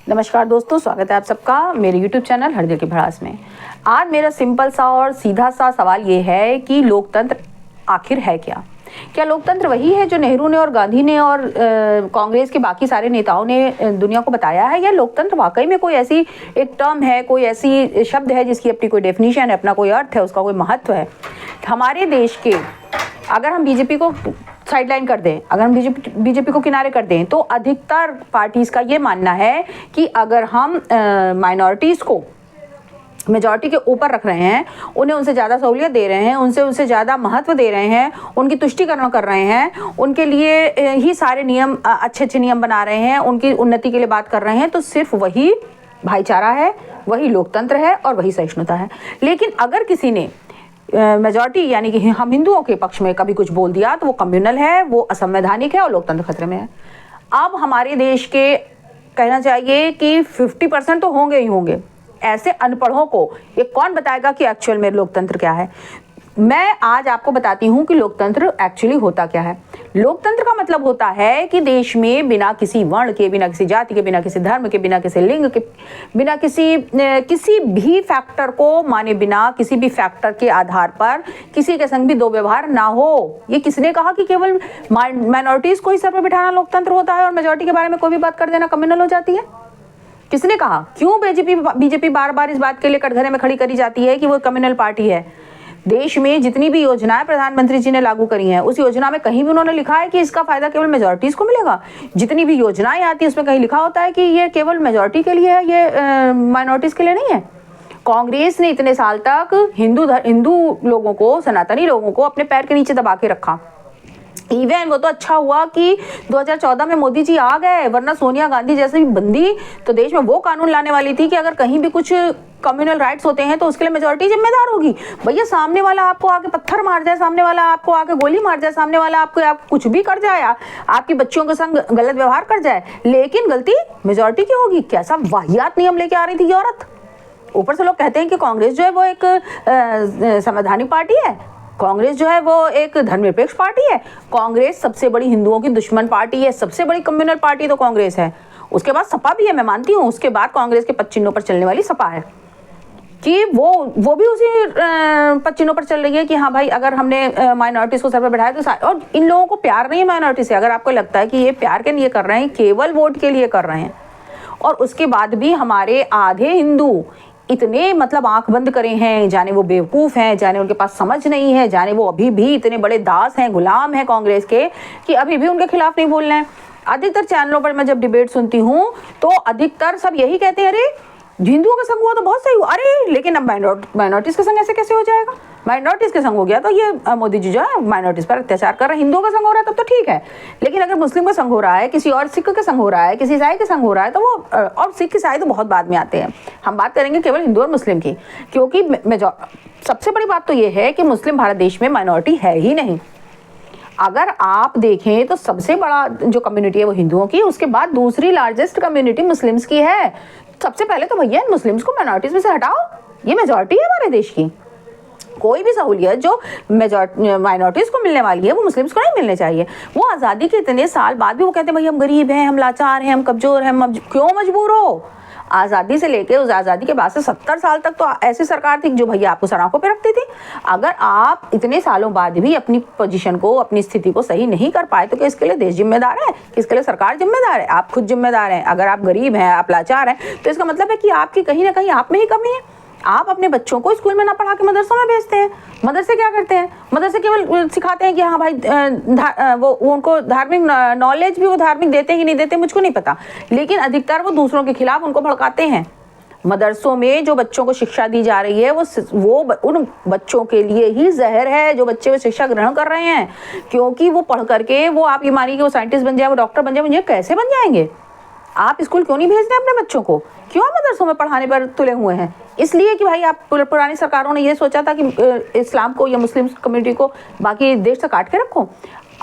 नमस्कार दोस्तों, स्वागत है आप सबका मेरे YouTube चैनल हर दिल की भड़ास में। आज मेरा सिंपल सा और सीधा सा सवाल ये है कि लोकतंत्र आखिर है क्या? क्या लोकतंत्र वही है जो नेहरू ने और गांधी ने और कांग्रेस के बाकी सारे नेताओं ने दुनिया को बताया है, या लोकतंत्र वाकई में कोई ऐसी एक टर्म है, कोई ऐसी शब्द है जिसकी अपनी कोई डेफिनेशन है, अपना कोई अर्थ है, उसका कोई महत्व है? हमारे देश के अगर हम बीजेपी को साइडलाइन कर दें, अगर हम बीजेपी को किनारे कर दें, तो अधिकतर पार्टीज का ये मानना है कि अगर हम माइनॉरिटीज़ को मेजॉरिटी के ऊपर रख रहे हैं, उन्हें उनसे ज़्यादा सहूलियत दे रहे हैं, उनसे ज़्यादा महत्व दे रहे हैं, उनकी तुष्टिकरण कर रहे हैं, उनके लिए ही सारे नियम अच्छे नियम बना रहे हैं, उनकी उन्नति के लिए बात कर रहे हैं, तो सिर्फ वही भाईचारा है, वही लोकतंत्र है और वही सहिष्णुता है। लेकिन अगर किसी ने मेजॉरिटी यानी कि हम हिंदुओं के पक्ष में कभी कुछ बोल दिया तो वो कम्युनल है, वो असंवैधानिक है और लोकतंत्र खतरे में है। अब हमारे देश के कहना चाहिए कि 50% तो होंगे ही होंगे ऐसे अनपढ़ों को ये कौन बताएगा कि एक्चुअल में लोकतंत्र क्या है। मैं आज आपको बताती हूँ कि लोकतंत्र एक्चुअली होता क्या है। लोकतंत्र का मतलब होता है कि देश में बिना किसी वर्ण के, बिना किसी जाति के, बिना किसी धर्म के, बिना किसी लिंग के, बिना किसी भी फैक्टर को माने बिना, किसी भी फैक्टर के आधार पर किसी के संग भी दो व्यवहार ना हो। ये किसने कहा कि केवल माइनॉरिटीज को ही सर पर बिठाना लोकतंत्र होता है और मेजॉरिटी के बारे में कोई भी बात कर देना कम्युनल हो जाती है? किसने कहा? क्यों बीजेपी बार बार इस बात के लिए कटघरे में खड़ी करी जाती है कि वो कम्युनल पार्टी है? देश में जितनी भी योजनाएं प्रधानमंत्री जी ने लागू करी हैं, उस योजना में कहीं भी उन्होंने लिखा है कि इसका फायदा केवल मेजॉरिटीज को मिलेगा? जितनी भी योजनाएं आती है उसमें कहीं लिखा होता है कि ये केवल मेजॉरिटी के लिए है, ये माइनॉरिटीज के लिए नहीं है? कांग्रेस ने इतने साल तक हिंदू लोगों को, सनातनी लोगों को अपने पैर के नीचे दबा के रखा। इवन वो तो अच्छा हुआ कि 2014 में मोदी जी आ गए, वरना सोनिया गांधी जैसे बंदी तो देश में वो कानून लाने वाली थी कि अगर कहीं भी कुछ कम्युनल राइट्स होते हैं तो उसके लिए मेजॉरिटी जिम्मेदार होगी। भैया, सामने वाला आपको आके पत्थर मार जाए, सामने वाला आपको आके गोली मार जाए, सामने वाला आप कुछ भी कर जाए, आपकी बच्चियों के संग गलत व्यवहार कर जाए, लेकिन गलती मेजॉरिटी की होगी। कैसा वाहियात नियम लेके आ रही थी ये औरत। ऊपर से लोग कहते हैं कि कांग्रेस जो है वो एक संवैधानिक पार्टी है, कांग्रेस जो है वो एक धर्मनिरपेक्ष पार्टी है, कांग्रेस सबसे बड़ी हिंदुओं की दुश्मन पार्टी है, सबसे बड़ी कम्युनल पार्टी तो कांग्रेस है। उसके बाद सपा भी है, मैं मानती हूँ, उसके बाद कांग्रेस के 5 चिन्हों पर चलने वाली सपा है कि वो भी उसी 5 चिन्हों पर चल रही है कि हाँ भाई, अगर हमने माइनॉरिटीज को सर पर बैठाया तो और इन लोगों को प्यार नहीं है माइनॉरिटी से। अगर आपको लगता है कि ये प्यार के लिए कर रहे हैं, केवल वोट के लिए कर रहे हैं, और उसके बाद भी हमारे आधे हिंदू इतने मतलब आंख बंद करे हैं, जाने वो बेवकूफ़ हैं, जाने उनके पास समझ नहीं है, जाने वो अभी भी इतने बड़े दास हैं, गुलाम हैं कांग्रेस के, कि अभी भी उनके खिलाफ नहीं बोल रहे हैं। अधिकतर चैनलों पर मैं जब डिबेट सुनती हूँ तो अधिकतर सब यही कहते हैं, अरे हिंदुओं के संग हुआ तो बहुत सही हुआ, अरे लेकिन अब माइनॉरिटीज़ के संग ऐसे कैसे हो जाएगा? माइनॉरिटीज़ के संग हो गया तो ये मोदी जी जो है माइनॉरिटीज़ पर अत्याचार कर रहे हैं। हिंदुओं का संग हो रहा है तब तो ठीक है, लेकिन अगर मुस्लिम का संग हो रहा है, किसी और सिख के संग हो रहा है, किसी ईसाई के संग हो रहा है, तो वो, और सिख ईसाई तो बहुत बाद में आते हैं, हम बात करेंगे केवल हिंदू और मुस्लिम की, क्योंकि सबसे बड़ी बात तो ये है कि मुस्लिम भारत देश में माइनॉरिटी है ही नहीं। अगर आप देखें तो सबसे बड़ा जो कम्युनिटी है वो हिंदुओं की, उसके बाद दूसरी लार्जेस्ट कम्युनिटी मुस्लिम्स की है। सबसे पहले तो भैया मुस्लिम्स को माइनॉरिटीज में से हटाओ, ये मेजॉरिटी है हमारे देश की। कोई भी सहूलियत जो माइनॉरिटीज को मिलने वाली है वो मुस्लिम्स को नहीं मिलने चाहिए। वो आज़ादी के इतने साल बाद भी वो कहते हैं भाई हम गरीब हैं, हम लाचार हैं, हम कमजोर हैं, क्यों मजबूर हो? आज़ादी से लेके उस आज़ादी के बाद से 70 साल तक तो ऐसी सरकार थी जो भैया आपको सराखों पे रखती थी। अगर आप इतने सालों बाद भी अपनी पोजीशन को, अपनी स्थिति को सही नहीं कर पाए तो क्या इसके लिए देश जिम्मेदार है? किसके लिए सरकार जिम्मेदार है? आप खुद जिम्मेदार हैं। अगर आप गरीब हैं, आप लाचार हैं, तो इसका मतलब है कि आपकी कहीं ना कहीं आप में ही कमी है। आप अपने बच्चों को स्कूल में ना पढ़ा के मदरसों में भेजते हैं। मदरसे क्या करते हैं? मदरसे केवल सिखाते हैं कि हाँ भाई वो उनको धार्मिक नॉलेज भी वो धार्मिक देते कि नहीं देते मुझको नहीं पता, लेकिन अधिकतर वो दूसरों के खिलाफ उनको भड़काते हैं। मदरसों में जो बच्चों को शिक्षा दी जा रही है वो उन बच्चों के लिए ही जहर है जो बच्चे वो शिक्षा ग्रहण कर रहे हैं, क्योंकि वो पढ़ करके वो, आप ये मानिए कि वो साइंटिस्ट बन जाए, वो डॉक्टर बन जाए, मुझे कैसे बन जाएंगे? आप स्कूल क्यों नहीं भेज रहे अपने बच्चों को? क्यों मदरसों में पढ़ाने पर तुले हुए हैं? इसलिए कि भाई आप पुरानी सरकारों ने ये सोचा था कि इस्लाम को या मुस्लिम कम्युनिटी को बाकी देश से काट के रखो।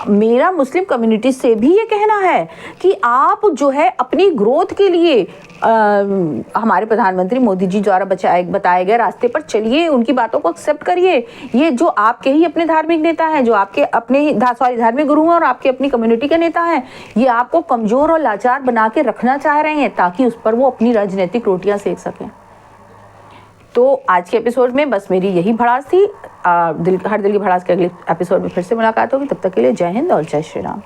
मेरा मुस्लिम कम्युनिटी से भी ये कहना है कि आप जो है अपनी ग्रोथ के लिए हमारे प्रधानमंत्री मोदी जी द्वारा बताए गए रास्ते पर चलिए, उनकी बातों को एक्सेप्ट करिए। ये जो आपके ही अपने धार्मिक नेता हैं, जो आपके अपने धार्मिक गुरु हैं और आपके अपनी कम्युनिटी के नेता हैं, ये आपको कमजोर और लाचार बना के रखना चाह रहे हैं ताकि उस पर वो अपनी राजनीतिक रोटियां सेक सकें। तो आज के एपिसोड में बस मेरी यही भड़ास थी। हर दिल की भड़ास के अगले एपिसोड में फिर से मुलाकात होगी। तब तक के लिए जय हिंद और जय श्री राम।